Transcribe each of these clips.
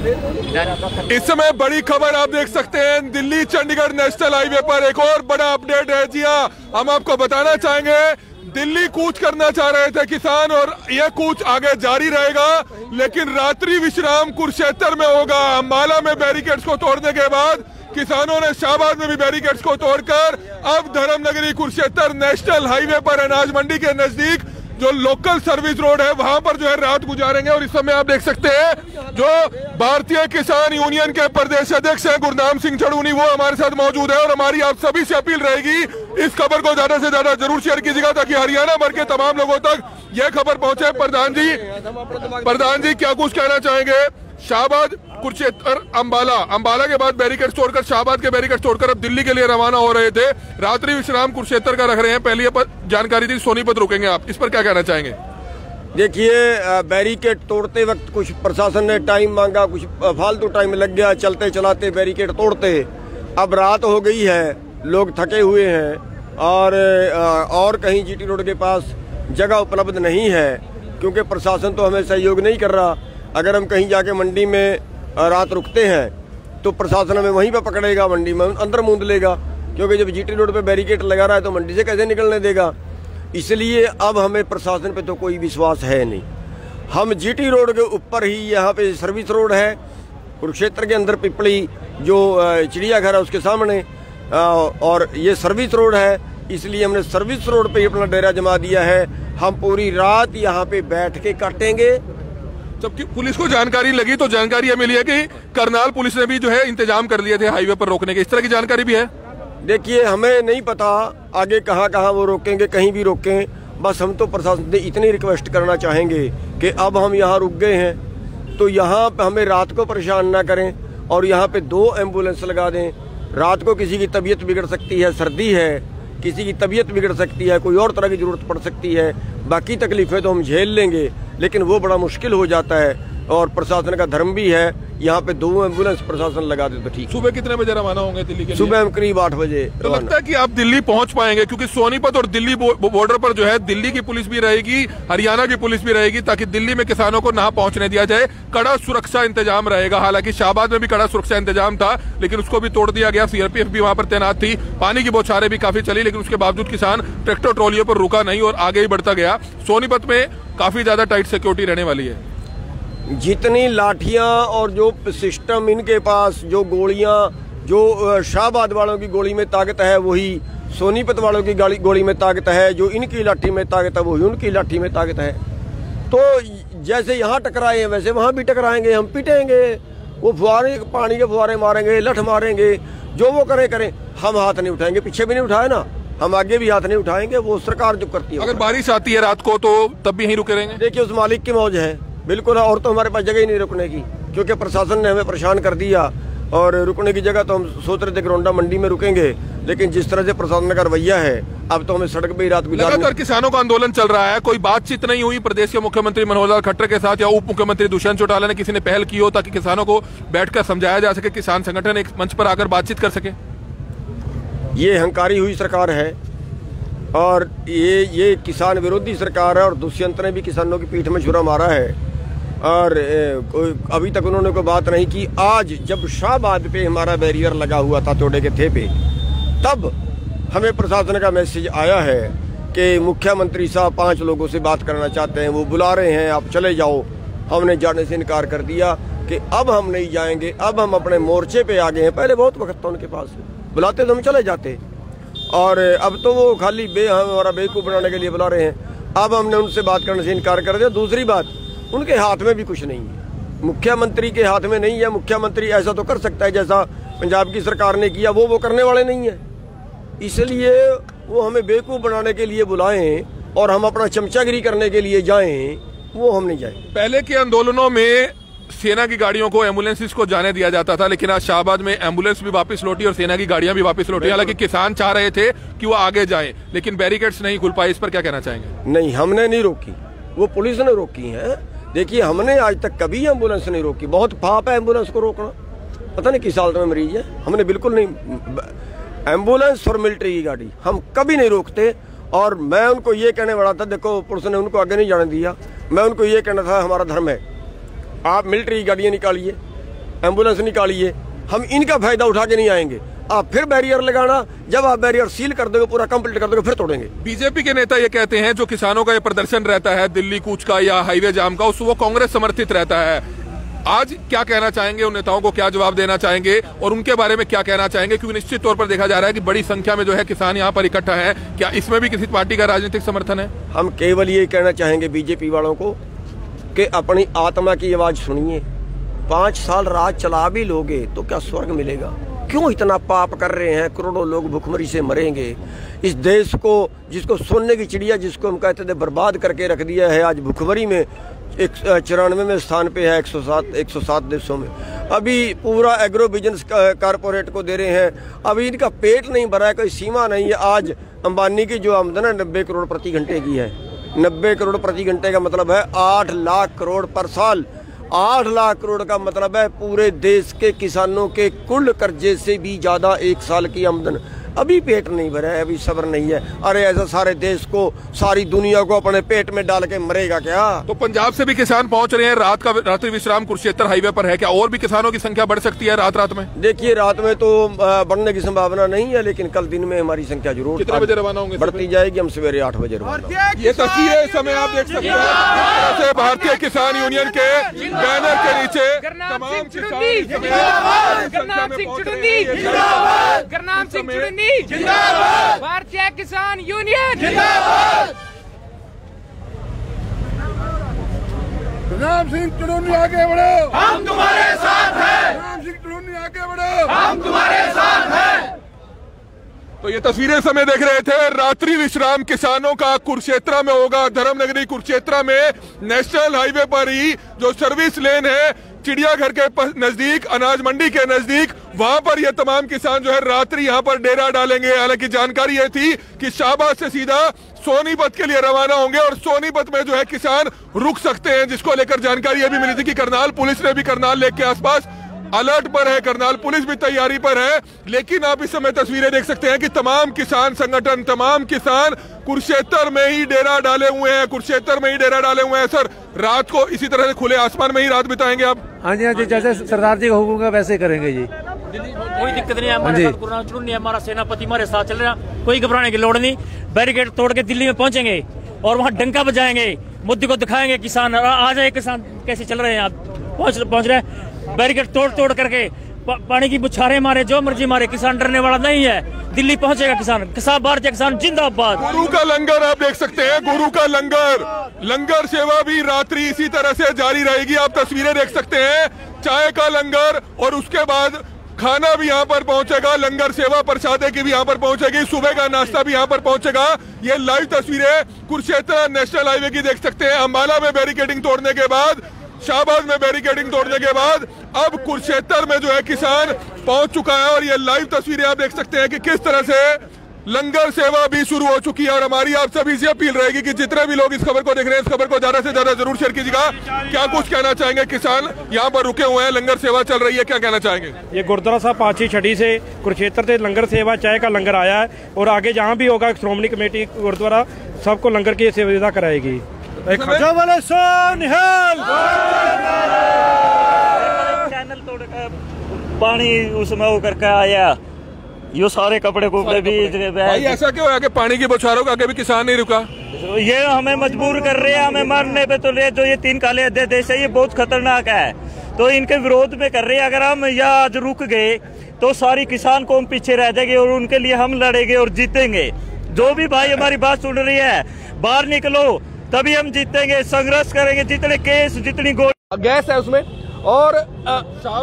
इस समय बड़ी खबर आप देख सकते हैं, दिल्ली चंडीगढ़ नेशनल हाईवे पर एक और बड़ा अपडेट है। जी हाँ, हम आपको बताना चाहेंगे, दिल्ली कूच करना चाह रहे थे किसान और यह कूच आगे जारी रहेगा, लेकिन रात्रि विश्राम कुरुक्षेत्र में होगा। अंबाला में बैरिकेड्स को तोड़ने के बाद किसानों ने शाहबाद में भी बैरिकेड्स को तोड़कर अब धर्मनगरी कुरुक्षेत्र नेशनल हाईवे पर अनाज मंडी के नजदीक जो लोकल सर्विस रोड है वहां पर जो है रात गुजारेंगे। और इस समय आप देख सकते हैं जो भारतीय किसान यूनियन के प्रदेश अध्यक्ष है गुरनाम सिंह चड़ूनी, वो हमारे साथ मौजूद है। और हमारी आप सभी से अपील रहेगी, इस खबर को ज्यादा से ज्यादा जरूर शेयर कीजिएगा ताकि हरियाणा भर के तमाम लोगों तक यह खबर पहुंचे। प्रधान जी क्या कुछ कहना चाहेंगे? शाहबाद, कुरुक्षेत्र, अंबाला के बाद बैरिकेड तोड़कर, शाहबाद के बैरिकेड तोड़कर अब दिल्ली के लिए रवाना हो रहे थे। रात्रि विश्राम कुरुक्षेत्र का रख रहे हैं। पहली जानकारी थी सोनीपत रुकेंगे, आप इस पर क्या कहना चाहेंगे? देखिए, बैरिकेड तोड़ते वक्त कुछ प्रशासन ने टाइम मांगा, कुछ फालतू टाइम लग गया, चलते चलाते बैरिकेड तोड़ते। अब रात हो गई है, लोग थके हुए हैं और कहीं जीटी रोड के पास जगह उपलब्ध नहीं है क्योंकि प्रशासन तो हमें सहयोग नहीं कर रहा। अगर हम कहीं जाके मंडी में रात रुकते हैं तो प्रशासन हमें वहीं पर पकड़ेगा, मंडी में अंदर मूंद लेगा, क्योंकि जब जीटी रोड पे बैरिकेड लगा रहा है तो मंडी से कैसे निकलने देगा। इसलिए अब हमें प्रशासन पे तो कोई विश्वास है नहीं। हम जीटी रोड के ऊपर ही, यहाँ पे सर्विस रोड है, कुरुक्षेत्र के अंदर पिपली जो चिड़ियाघर है उसके सामने, और ये सर्विस रोड है, इसलिए हमने सर्विस रोड पे ही अपना डेरा जमा दिया है। हम पूरी रात यहाँ पे बैठ के काटेंगे। जबकि पुलिस को जानकारी लगी तो जानकारी ये मिली है कि करनाल पुलिस ने भी जो है इंतजाम कर लिए थे हाईवे पर रोकने के, इस तरह की जानकारी भी है। देखिए, हमें नहीं पता आगे कहाँ कहाँ वो रोकेंगे, कहीं भी रोकें। बस हम तो प्रशासन से इतनी रिक्वेस्ट करना चाहेंगे कि अब हम यहाँ रुक गए हैं तो यहाँ पे हमें रात को परेशान ना करें और यहाँ पे 2 एम्बुलेंस लगा दें। रात को किसी की तबीयत बिगड़ सकती है, सर्दी है, किसी की तबीयत बिगड़ सकती है, कोई और तरह की जरूरत पड़ सकती है। बाकी तकलीफें तो हम झेल लेंगे, लेकिन वो बड़ा मुश्किल हो जाता है और प्रशासन का धर्म भी है। यहाँ पे 2 एम्बुलेंस प्रशासन लगा दे तो ठीक। सुबह कितने बजे रवाना होंगे दिल्ली के लिए? सुबह हम करीब 8 बजे। तो लगता है कि आप दिल्ली पहुंच पाएंगे क्योंकि सोनीपत और दिल्ली बॉर्डर पर जो है दिल्ली की पुलिस भी रहेगी, हरियाणा की पुलिस भी रहेगी, ताकि दिल्ली में किसानों को ना पहुंचने दिया जाए। कड़ा सुरक्षा इंतजाम रहेगा। हालांकि शाहबाद में भी कड़ा सुरक्षा इंतजाम था, लेकिन उसको भी तोड़ दिया गया। सीआरपीएफ भी वहां पर तैनात थी, पानी की बौछारें भी काफी चली, लेकिन उसके बावजूद किसान ट्रैक्टर ट्रॉलियों पर रुका नहीं और आगे ही बढ़ता गया। सोनीपत में काफी ज्यादा टाइट सिक्योरिटी रहने वाली है। जितनी लाठियां और जो सिस्टम इनके पास, जो गोलियां, जो शाहबाद वालों की गोली में ताकत है वही सोनीपत वालों की गोली में ताकत है, जो इनकी लाठी में ताकत है वही उनकी लाठी में ताकत है। तो जैसे यहाँ टकराए हैं वैसे वहाँ भी टकराएंगे, हम पिटेंगे, वो फुहारे, पानी के फुहारे मारेंगे, लठ मारेंगे, जो वो करें। हम हाथ नहीं उठाएंगे, पीछे भी नहीं उठाए ना, हम आगे भी हाथ नहीं उठाएंगे, वो सरकार जो करती है। अगर बारिश आती है रात को तो तब भी यहीं रुके रहेंगे? देखिए, उस मालिक की मौज है बिल्कुल, और तो हमारे पास जगह ही नहीं रुकने की, क्योंकि प्रशासन ने हमें परेशान कर दिया। और रुकने की जगह तो हम सोच रहे थे ग्राउंडा मंडी में रुकेंगे, लेकिन जिस तरह से प्रशासन का रवैया है अब तो हमें सड़क पे ही रात गुजारनी। लगातार किसानों का आंदोलन चल रहा है, कोई बातचीत नहीं हुई प्रदेश के मुख्यमंत्री मनोहर लाल खट्टर के साथ या उप मुख्यमंत्री दुष्यंत चौटाला ने किसी ने पहल की हो ताकि किसानों को बैठकर समझाया जा सके, किसान संगठन एक मंच पर आकर बातचीत कर सके? ये हंकारी हुई सरकार है और ये किसान विरोधी सरकार है और दुष्यंत ने भी किसानों की पीठ में छुरा मारा है और अभी तक उन्होंने कोई बात नहीं की। आज जब शाहबाद पे हमारा बैरियर लगा हुआ था तोड़े के थे पे, तब हमें प्रशासन का मैसेज आया है कि मुख्यमंत्री साहब 5 लोगों से बात करना चाहते हैं, वो बुला रहे हैं, आप चले जाओ। हमने जाने से इनकार कर दिया कि अब हम नहीं जाएंगे, अब हम अपने मोर्चे पे आ गए हैं। पहले बहुत वक्त था उनके पास, बुलाते तो हम चले जाते, और अब तो वो खाली हमारा बेवकूफ़ बनाने के लिए बुला रहे हैं। अब हमने उनसे बात करने से इनकार कर दिया। दूसरी बात, उनके हाथ में भी कुछ नहीं है, मुख्यमंत्री के हाथ में नहीं है। मुख्यमंत्री ऐसा तो कर सकता है जैसा पंजाब की सरकार ने किया, वो करने वाले नहीं है, इसलिए वो हमें बेवकूफ़ बनाने के लिए बुलाएं और हम अपना चमचागिरी करने के लिए जाएं, वो हम नहीं जाएं। पहले के आंदोलनों में सेना की गाड़ियों को, एम्बुलेंसेस को जाने दिया जाता था, लेकिन आज शाहबाद में एम्बुलेंस भी वापस लौटी और सेना की गाड़ियां भी वापस लौटी। हालांकि किसान चाह रहे थे कि वो आगे जाएं, लेकिन बैरिकेड्स नहीं खुल पाए। इस पर क्या कहना चाहेंगे? नहीं, हमने नहीं रोकी, वो पुलिस ने रोकी है। देखिए, हमने आज तक कभी एम्बुलेंस नहीं रोकी। बहुत पाप है एम्बुलेंस को रोकना, पता नहीं किस हालत में मरीज है। हमने बिल्कुल नहीं, एम्बुलेंस और मिलिट्री की गाड़ी हम कभी नहीं रोकते। और मैं उनको ये कहने वाला था, देखो पुलिस ने उनको आगे नहीं जाने दिया, मैं उनको ये कहना था हमारा धर्म है, आप मिलिट्री गाड़ियाँ निकालिए, एम्बुलेंस निकालिए, हम इनका फायदा उठा के नहीं आएंगे। आप फिर बैरियर लगाना, जब आप बैरियर सील कर दोगे, पूरा कंप्लीट कर दोगे, फिर तोड़ेंगे। बीजेपी के नेता ये कहते हैं जो किसानों का ये प्रदर्शन रहता है दिल्ली कूच का या हाईवे जाम का, वो कांग्रेस समर्थित रहता है। आज क्या कहना चाहेंगे, उन नेताओं को क्या जवाब देना चाहेंगे और उनके बारे में क्या कहना चाहेंगे? क्योंकि निश्चित तौर पर देखा जा रहा है कि बड़ी संख्या में जो है किसान यहाँ पर इकट्ठा है, क्या इसमें भी किसी पार्टी का राजनीतिक समर्थन है? हम केवल ये कहना चाहेंगे बीजेपी वालों को कि अपनी आत्मा की आवाज सुनिए। 5 साल राज चला भी लोगे तो क्या स्वर्ग मिलेगा? क्यों इतना पाप कर रहे हैं? करोड़ों लोग भूखमरी से मरेंगे। इस देश को, जिसको सोने की चिड़िया जिसको हम कहते थे, बर्बाद करके रख दिया है। आज भूखमरी में 94वें स्थान पे है 107 देशों में। अभी पूरा एग्रो बिजनेस कारपोरेट को दे रहे हैं। अभी इनका पेट नहीं भरा है, कोई सीमा नहीं है। आज अंबानी की जो आमदन है 90 करोड़ प्रति घंटे की है। 90 करोड़ प्रति घंटे का मतलब है 8 लाख करोड़ पर साल। 8 लाख करोड़ का मतलब है पूरे देश के किसानों के कुल कर्जे से भी ज्यादा एक साल की आमदन। अभी पेट नहीं भरा है, अभी सब्र नहीं है। अरे ऐसा सारे देश को, सारी दुनिया को अपने पेट में डाल के मरेगा क्या? तो पंजाब से भी किसान पहुंच रहे हैं। रात्रि विश्राम कुरुक्षेत्र हाईवे पर है, क्या और भी किसानों की संख्या बढ़ सकती है रात में? देखिए, रात में तो बढ़ने की संभावना नहीं है, लेकिन कल दिन में हमारी संख्या जरूर कितने बजे रवाना होंगे? बढ़ती जाएगी। हम सवेरे 8 बजे रवाना। ये तस्वीरें इस समय आप देख सकते हैं भारतीय किसान यूनियन के बैनर के नीचे तमाम किसान जिंदाबाद, भारतीय किसान यूनियन जिंदाबाद। गुरनाम सिंह चुड़ूनी आगे बढ़ो, हम तुम्हारे साथ हैं। गुरनाम सिंह चुड़ूनी आगे बढ़ो, हम तुम्हारे साथ हैं। तो ये तस्वीरें समय देख रहे थे रात्रि विश्राम किसानों का कुरुक्षेत्र में होगा। धर्मनगरी कुरुक्षेत्र में नेशनल हाईवे पर ही जो सर्विस लेन है चिड़ियाघर के नजदीक, अनाज मंडी के नजदीक, वहां पर ये तमाम किसान जो है रात्रि यहाँ पर डेरा डालेंगे। हालांकि जानकारी ये थी कि शाहबाद से सीधा सोनीपत के लिए रवाना होंगे और सोनीपत में जो है किसान रुक सकते हैं, जिसको लेकर जानकारी ये भी मिली थी कि करनाल पुलिस ने भी करनाल लेक के आसपास अलर्ट पर है। करनाल पुलिस भी तैयारी पर है। लेकिन आप इस समय तस्वीरें देख सकते हैं कि तमाम किसान संगठन, तमाम किसान कुरुक्षेत्र में ही डेरा डाले हुए हैं। कुरुक्षेत्र में ही डेरा डाले हुए हैं। सर, रात को इसी तरह से खुले आसमान में ही रात बिताएंगे आप? हाँ जी, हाँ जी, जैसे सरदार जी का हुक्म है वैसे करेंगे जी। कोई दिक्कत नहीं है, हमारे साथ गुरनाम चुड़ूनी, हमारा सेनापति हमारे साथ चल रहा, कोई घबराने की लोड़ नहीं। बैरिकेड तोड़ के दिल्ली में पहुंचेंगे और वहाँ डंका बजाएंगे, मुद्दे को दिखाएंगे। किसान आ जाए, किसान कैसे चल रहे हैं, आप पहुंच रहे हैं। बैरिकेड तोड़ करके पानी की बुछारे मारे, जो मर्जी मारे, किसान डरने वाला नहीं है। दिल्ली पहुंचेगा किसान। भारतीय किसान जिंदाबाद। गुरु का लंगर आप देख सकते हैं, गुरु का लंगर सेवा भी रात्रि इसी तरह से जारी रहेगी। आप तस्वीरें देख सकते हैं, चाय का लंगर और उसके बाद खाना भी यहाँ पर पहुंचेगा। लंगर सेवा प्रसादे की भी यहाँ पर पहुंचेगी। सुबह का नाश्ता भी यहाँ पर पहुंचेगा। ये लाइव तस्वीरें कुरुक्षेत्र नेशनल हाईवे की देख सकते हैं। अंबाला में बैरिकेडिंग तोड़ने के बाद, शाहबाद में बैरिकेडिंग तोड़ने के बाद अब कुरुक्षेत्र में जो है किसान पहुंच चुका है। और ये लाइव तस्वीरें आप देख सकते हैं कि किस तरह से लंगर सेवा भी शुरू हो चुकी है। और हमारी आप सभी से अपील रहेगी कि जितने भी लोग इस खबर को देख रहे हैं, इस खबर को ज्यादा से ज्यादा जरूर शेयर कीजिएगा। क्या कुछ कहना चाहेंगे? किसान यहाँ पर रुके हुए हैं, लंगर सेवा चल रही है, क्या कहना चाहेंगे? ये गुरुद्वारा साहब 5 छठी से कुरुक्षेत्र से लंगर सेवा, चाय का लंगर आया है और आगे जहाँ भी होगा श्रोमणी कमेटी गुरुद्वारा सबको लंगर की सुविधा कराएगी। चैनल तोड़ पानी उसमें वो करके आया, ये सारे कपड़े भी भाई ऐसा क्यों है कि पानी की बौछारों का आगे भी किसान नहीं रुका? ये हमें मजबूर कर रहे हैं, हमें मरने पे तो ले। जो ये 3 काले देश है, ये बहुत खतरनाक है, तो इनके विरोध में कर रहे हैं। अगर हम यहाँ आज रुक गए तो सारी किसान कौम पीछे रह जाएगी और उनके लिए हम लड़ेंगे और जीतेंगे। जो भी भाई हमारी बात सुन रही है, बाहर निकलो, तभी हम जीतेंगे। संघर्ष करेंगे, जितने केस, जितनी गैस है उसमें और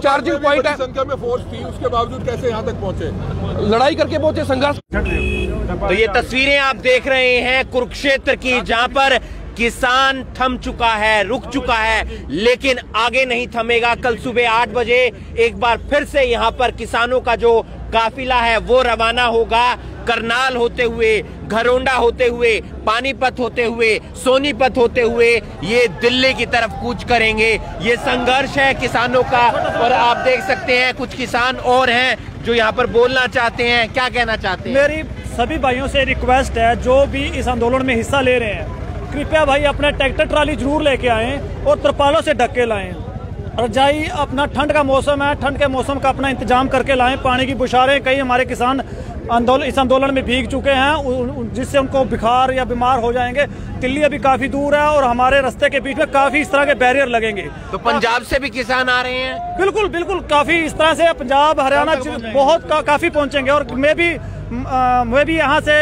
चार्जिंग पॉइंट है। संख्या में फोर्स थी, उसके बावजूद कैसे यहाँ तक पहुँचे? लड़ाई करके पहुंचे, संघर्ष। तो ये तस्वीरें आप देख रहे हैं कुरुक्षेत्र की, जहां पर किसान थम चुका है, रुक चुका है, लेकिन आगे नहीं थमेगा। कल सुबह 8 बजे एक बार फिर से यहाँ पर किसानों का जो काफिला है वो रवाना होगा। करनाल होते हुए, घरोंडा होते हुए, पानीपत होते हुए, सोनीपत होते हुए ये दिल्ली की तरफ कूच करेंगे। ये संघर्ष है किसानों का। और आप देख सकते हैं कुछ किसान और हैं जो यहाँ पर बोलना चाहते हैं। क्या कहना चाहते हैं? मेरी सभी भाइयों से रिक्वेस्ट है, जो भी इस आंदोलन में हिस्सा ले रहे हैं, कृपया भाई अपना ट्रैक्टर ट्राली जरूर लेके आएं और तिरपालों से ढक के लाएं। रजाई, अपना ठंड का मौसम है, ठंड के मौसम का अपना इंतजाम करके लाएं। पानी की बुशारें, कई हमारे किसान इस आंदोलन में भीग चुके हैं, जिससे उनको बुखार या बीमार हो जाएंगे। दिल्ली अभी काफी दूर है और हमारे रास्ते के बीच में काफी इस तरह के बैरियर लगेंगे। तो पंजाब से भी किसान आ रहे हैं? बिल्कुल बिल्कुल, काफी इस तरह से पंजाब, हरियाणा बहुत काफी पहुंचेंगे। और मैं भी यहाँ से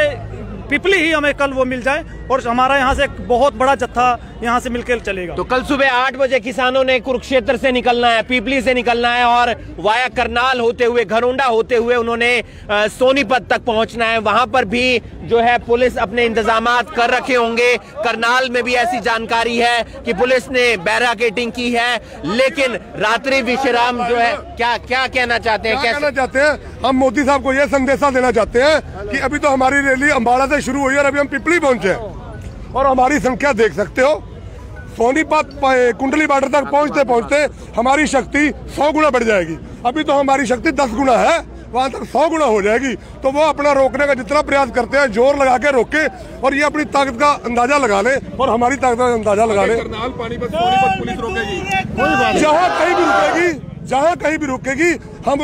पिपली ही हमें कल वो मिल जाए और हमारा यहाँ से एक बहुत बड़ा जत्था यहाँ से मिलकर चलेगा। तो कल सुबह 8 बजे किसानों ने कुरुक्षेत्र से निकलना है, पिपली से निकलना है और वाया करनाल होते हुए, घरोंडा होते हुए उन्होंने सोनीपत तक पहुंचना है। वहां पर भी जो है पुलिस अपने इंतजामात कर रखे होंगे। करनाल में भी ऐसी जानकारी है कि पुलिस ने बैरिकेडिंग की है, लेकिन रात्रि विश्राम जो है, क्या कहना चाहते हैं? कहना चाहते हैं, हम मोदी साहब को यह संदेशा देना चाहते हैं कि अभी तो हमारी रैली अम्बाड़ा से शुरू हुई है और अभी हम पिपली पहुंचे और हमारी संख्या देख सकते हो। सोनीपत कुंडली बॉर्डर तक पहुंचते पहुंचते हमारी शक्ति 100 गुना बढ़ जाएगी। अभी तो हमारी शक्ति 10 गुना है, वहां तक 100 गुना हो जाएगी। तो वो अपना रोकने का जितना प्रयास करते हैं, जोर लगा के रोके और ये अपनी ताकत का अंदाजा लगा ले और हमारी ताकत का अंदाजा लगा ले। पुलिस रोकेगी जहाँ कहीं भी रुकेगी, हम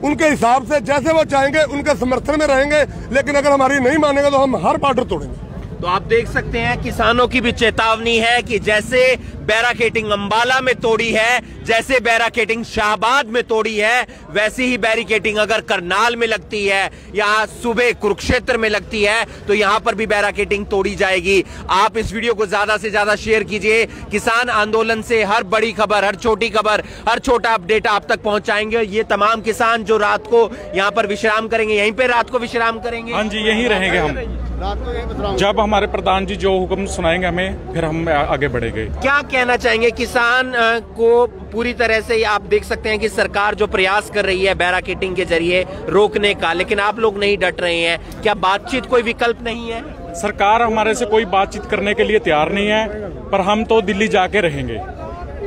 उनके हिसाब से जैसे वो चाहेंगे उनके समर्थन में रहेंगे। लेकिन अगर हमारी नहीं मानेंगे तो हम हर बॉर्डर तोड़ेंगे। तो आप देख सकते हैं किसानों की भी चेतावनी है कि जैसे बैरिकेडिंग अंबाला में तोड़ी है, जैसे बैरिकेडिंग शाहबाद में तोड़ी है, वैसी ही बैरिकेडिंग अगर करनाल में लगती है या सुबह कुरुक्षेत्र में लगती है तो यहां पर भी बैरिकेडिंग तोड़ी जाएगी। आप इस वीडियो को ज्यादा से ज्यादा शेयर कीजिए। किसान आंदोलन से हर बड़ी खबर, हर छोटी खबर, हर छोटा अपडेट आप तक पहुंचाएंगे। ये तमाम किसान जो रात को यहाँ पर विश्राम करेंगे, यहीं पे रात को विश्राम करेंगे। हाँ जी, यहीं रहेंगे हम। जब हमारे प्रधान जी जो हुक्म सुनाएंगे हमें, फिर हम आगे बढ़ेंगे। क्या कहना चाहेंगे किसान को? पूरी तरह से आप देख सकते हैं कि सरकार जो प्रयास कर रही है बैरिकेडिंग के जरिए रोकने का, लेकिन आप लोग नहीं डट रहे हैं। क्या बातचीत कोई विकल्प नहीं है? सरकार हमारे से कोई बातचीत करने के लिए तैयार नहीं है, पर हम तो दिल्ली जाके रहेंगे।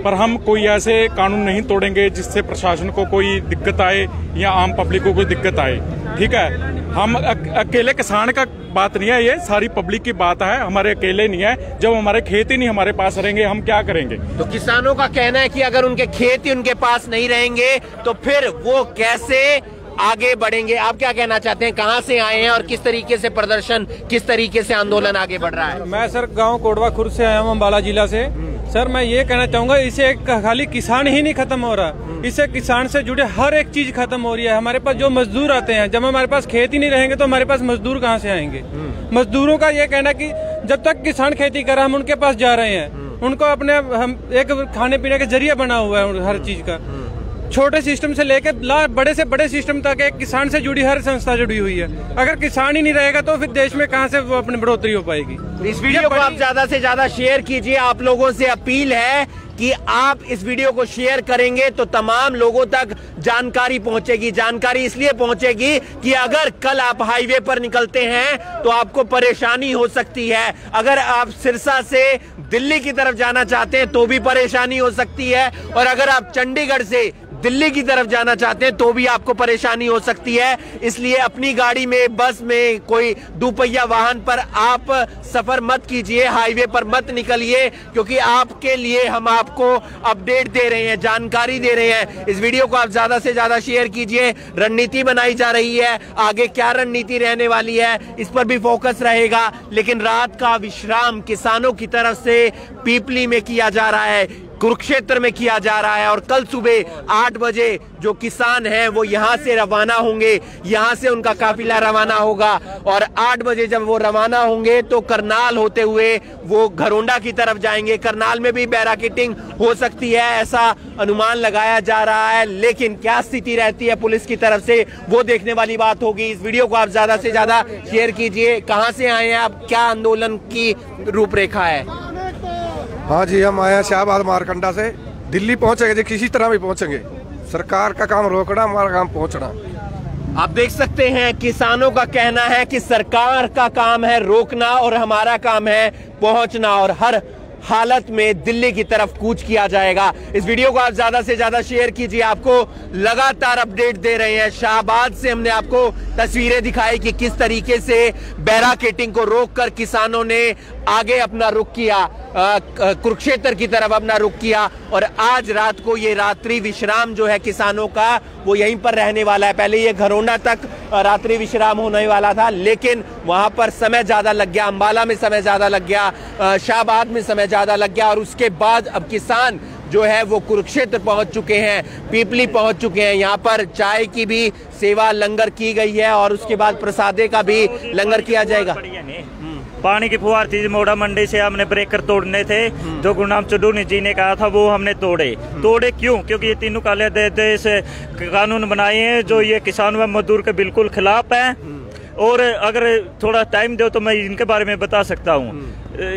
पर हम कोई ऐसे कानून नहीं तोड़ेंगे जिससे प्रशासन को कोई दिक्कत आए या आम पब्लिक को कोई दिक्कत आए। ठीक है, हम अकेले किसान का बात नहीं है, ये सारी पब्लिक की बात है, हमारे अकेले नहीं है। जब हमारे खेत ही नहीं हमारे पास रहेंगे, हम क्या करेंगे? तो किसानों का कहना है कि अगर उनके खेत ही उनके पास नहीं रहेंगे तो फिर वो कैसे आगे बढ़ेंगे? आप क्या कहना चाहते हैं? कहां से आए हैं और किस तरीके से प्रदर्शन, किस तरीके से आंदोलन आगे बढ़ रहा है? मैं सर गांव कोटवा खुर्द से आया हूँ, अम्बाला जिला से। सर मैं ये कहना चाहूंगा, इसे खाली किसान ही नहीं खत्म हो रहा, इससे किसान से जुड़े हर एक चीज खत्म हो रही है। हमारे पास जो मजदूर आते हैं, जब हमारे पास खेत ही नहीं रहेंगे तो हमारे पास मजदूर कहाँ से आएंगे? मजदूरों का ये कहना कि जब तक किसान खेती कर रहा है हम उनके पास जा रहे हैं, उनको अपने हम एक खाने पीने का जरिया बना हुआ है हर चीज का। छोटे सिस्टम से लेकर बड़े से बड़े सिस्टम तक एक किसान से जुड़ी हर संस्था जुड़ी हुई है। अगर किसान ही नहीं रहेगा तो फिर देश में कहां से वो अपनी बढ़ोतरी हो पाएगी? इस वीडियो को आप ज्यादा से ज्यादा शेयर कीजिए। आप लोगों से अपील है कि आप इस वीडियो को शेयर करेंगे तो तमाम लोगों तक जानकारी पहुंचेगी। जानकारी इसलिए पहुंचेगी कि अगर कल आप हाईवे पर निकलते हैं तो आपको परेशानी हो सकती है। अगर आप सिरसा से दिल्ली की तरफ जाना चाहते हैं तो भी परेशानी हो सकती है, और अगर आप चंडीगढ़ से दिल्ली की तरफ जाना चाहते हैं तो भी आपको परेशानी हो सकती है। इसलिए अपनी गाड़ी में, बस में, कोई दुपहिया वाहन पर आप सफर मत कीजिए, हाईवे पर मत निकलिए, क्योंकि आपके लिए हम आपको अपडेट दे रहे हैं, जानकारी दे रहे हैं। इस वीडियो को आप ज्यादा से ज्यादा शेयर कीजिए। रणनीति बनाई जा रही है, आगे क्या रणनीति रहने वाली है इस पर भी फोकस रहेगा। लेकिन रात का विश्राम किसानों की तरफ से पिपली में किया जा रहा है, कुरुक्षेत्र में किया जा रहा है, और कल सुबह 8 बजे जो किसान हैं वो यहां से रवाना होंगे, यहां से उनका काफिला रवाना होगा, और 8 बजे जब वो रवाना होंगे तो करनाल होते हुए वो घरोंडा की तरफ जाएंगे। करनाल में भी बैरिकेडिंग हो सकती है, ऐसा अनुमान लगाया जा रहा है, लेकिन क्या स्थिति रहती है पुलिस की तरफ से वो देखने वाली बात होगी। इस वीडियो को आप ज्यादा से ज्यादा शेयर कीजिए। कहां से आए हैं आप? क्या आंदोलन की रूपरेखा है? हाँ जी, हम आए हैं शाहबाद मारकंडा से। दिल्ली पहुंचेंगे जी, किसी तरह भी पहुंचेंगे। सरकार का काम रोकना, हमारा काम पहुंचना। आप देख सकते हैं किसानों का कहना है कि सरकार का काम है रोकना और हमारा काम है पहुंचना, और हर हालत में दिल्ली की तरफ कूच किया जाएगा। इस वीडियो को आप ज्यादा से ज्यादा शेयर कीजिए। आपको लगातार अपडेट दे रहे हैं। शाहबाद से हमने आपको तस्वीरें दिखाई कि किस तरीके से बैरिकेडिंग को रोककर किसानों ने आगे अपना रुख किया, कुरुक्षेत्र की तरफ अपना रुख किया। और आज रात को ये रात्रि विश्राम जो है किसानों का वो यहीं पर रहने वाला है। पहले ये घरोंडा तक रात्रि विश्राम होने वाला था, लेकिन वहां पर समय ज्यादा लग गया, अंबाला में समय ज्यादा लग गया, शाहबाद में समय ज्यादा लग गया। और उसके बाद अब किसान जो है वो कुरुक्षेत्र पहुंच चुके हैं, पीपली पहुंच चुके हैं। यहाँ पर चाय की भी सेवा लंगर की गई है और उसके बाद प्रसादे का भी लंगर किया जाएगा। पानी की फुहार थी, मोड़ा मंडी से हमने ब्रेकर तोड़ने थे, जो गुरनाम चुडूनी जी ने कहा था वो हमने तोड़े। क्यों? क्योंकि ये तीनों काले देश कानून बनाए हैं जो ये किसान व मजदूर के बिल्कुल खिलाफ है। और अगर थोड़ा टाइम दो तो मैं इनके बारे में बता सकता हूँ।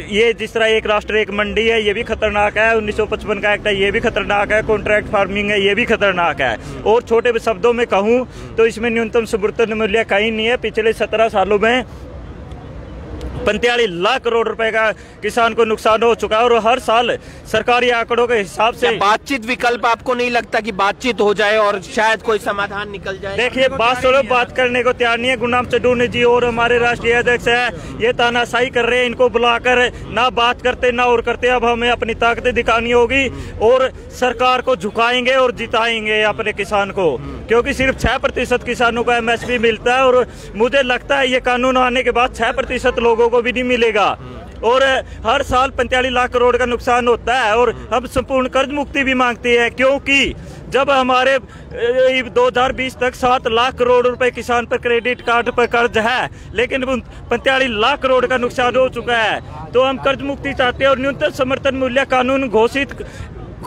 ये जिस तरह एक राष्ट्र एक मंडी है, ये भी खतरनाक है। 1955 का एक्ट है, ये भी खतरनाक है। कॉन्ट्रैक्ट फार्मिंग है, ये भी खतरनाक है। और छोटे शब्दों में कहूँ तो इसमें न्यूनतम समर्थन मूल्य कहीं नहीं है। पिछले 17 सालों में 45 लाख करोड़ रुपए का किसान को नुकसान हो चुका है। और हर साल सरकारी आंकड़ों के हिसाब से बातचीत विकल्प आपको नहीं लगता कि बातचीत हो जाए और शायद कोई समाधान निकल जाए? देखिए, बात करने को तैयार नहीं है। गुरनाम चुडूनी जी और हमारे राष्ट्रीय अध्यक्ष है, ये तानाशाही कर रहे हैं। इनको बुलाकर ना बात करते ना और करते। अब हमें अपनी ताकत दिखानी होगी और सरकार को झुकाएंगे और जिताएंगे अपने किसान को, क्योंकि सिर्फ 6% किसानों को MSP मिलता है। और मुझे लगता है ये कानून आने के बाद 6% लोगों को भी नहीं मिलेगा। और हर साल 45 लाख करोड़ का नुकसान होता है। और हम संपूर्ण कर्ज मुक्ति भी मांगते हैं, क्योंकि जब हमारे 2020 तक 7 लाख करोड़ रुपए किसान पर क्रेडिट कार्ड पर कर्ज है, लेकिन 45 लाख करोड़ का नुकसान हो चुका है। तो हम कर्ज मुक्ति चाहते हैं और न्यूनतम समर्थन मूल्य कानून घोषित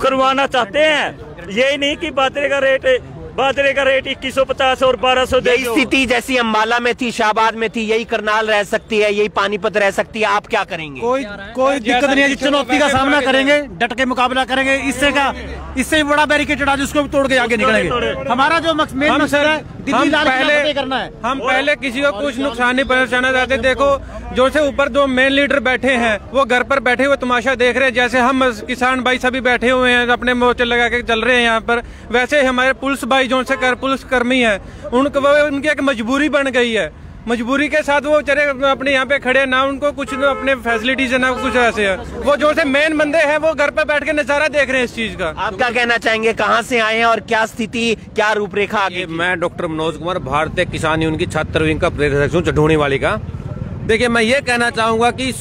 करवाना चाहते हैं। यही नहीं कि बाजरे का रेट 2150 और 1200। यही स्थिति जैसी अंबाला में थी, शाहबाद में थी, यही करनाल रह सकती है, यही पानीपत रह सकती है। आप क्या करेंगे? कोई दिक्कत नहीं है। चुनौती का सामना करेंगे, डट के मुकाबला करेंगे। इससे बड़ा बैरिकेड आज उसको तोड़ के आगे निकलेंगे। हमारा जो मेन मकसद है दिल्ली लाल किला करना है। हम पहले किसी को कुछ नुकसान नहीं पहुंचाना चाहते। देखो, जो से ऊपर 2 मेन लीडर बैठे हैं वो घर पर बैठे हुए तमाशा देख रहे हैं। जैसे हम किसान भाई सभी बैठे हुए हैं, अपने मोर्चे लगा के चल रहे हैं यहाँ पर, वैसे हमारे पुलिस भाई जो से पुलिस कर्मी है, उनकी एक मजबूरी बन गई है। मजबूरी के साथ वो चले अपने यहाँ पे खड़े, ना उनको कुछ अपने फैसिलिटीज है ना कुछ ऐसे है। वो जो से मेन बंदे हैं वो घर पे बैठ के नजारा देख रहे हैं इस चीज का। आप क्या कहना चाहेंगे? कहाँ से आए हैं और क्या स्थिति, क्या रूपरेखा आगे? मैं डॉक्टर मनोज कुमार, भारतीय किसान यूनियन की छात्र विंग का प्रेरक हूँ, चढ़ोनी वाली का। देखिए, मैं ये कहना चाहूंगा कि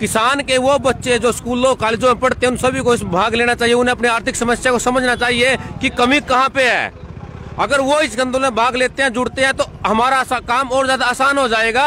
किसान के वो बच्चे जो स्कूलों कॉलेजों में पढ़ते हैं, उन सभी को इसमें भाग लेना चाहिए। उन्हें अपनी आर्थिक समस्या को समझना चाहिए कि कमी कहाँ पे है। अगर वो इस आंदोलन में भाग लेते हैं, जुड़ते हैं, तो हमारा काम और ज्यादा आसान हो जाएगा।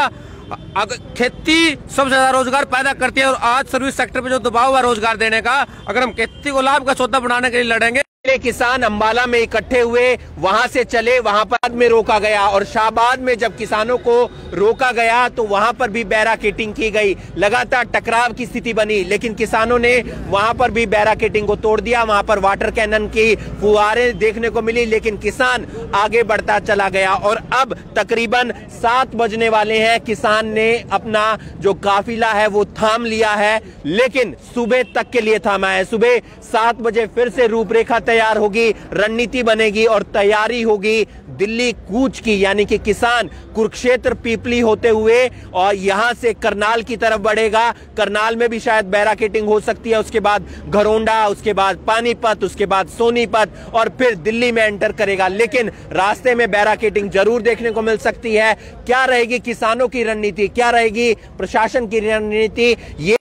अगर खेती सबसे ज्यादा रोजगार पैदा करती है और आज सर्विस सेक्टर पे जो दबाव है रोजगार देने का, अगर हम खेती को लाभ का सौदा बनाने के लिए लड़ेंगे। किसान अंबाला में इकट्ठे हुए, वहां से चले, वहां पर में रोका गया। और शाहबाद में जब किसानों को रोका गया तो वहां पर भी बैरिकेडिंग की गई, लगातार टकराव की स्थिति बनी। लेकिन किसानों ने वहां पर भी बैरिकेडिंग को तोड़ दिया। वहां पर वाटर कैनन की फुहारें देखने को मिली, लेकिन किसान आगे बढ़ता चला गया। और अब तकरीबन 7 बजने वाले हैं। किसान ने अपना जो काफिला है वो थाम लिया है, लेकिन सुबह तक के लिए थामा है। सुबह 7 बजे फिर से रूपरेखा तैयार होगी, रणनीति बनेगी और तैयारी होगी दिल्ली कूच की, यानी कि किसान कुरुक्षेत्र पीपली होते हुए और यहां से करनाल की तरफ बढ़ेगा। करनाल में भी शायद बैरिकेडिंग हो सकती है, उसके बाद घरोंडा, उसके बाद पानीपत, उसके बाद सोनीपत और फिर दिल्ली में एंटर करेगा। लेकिन रास्ते में बैरिकेडिंग जरूर देखने को मिल सकती है। क्या रहेगी किसानों की रणनीति, क्या रहेगी प्रशासन की रणनीति, ये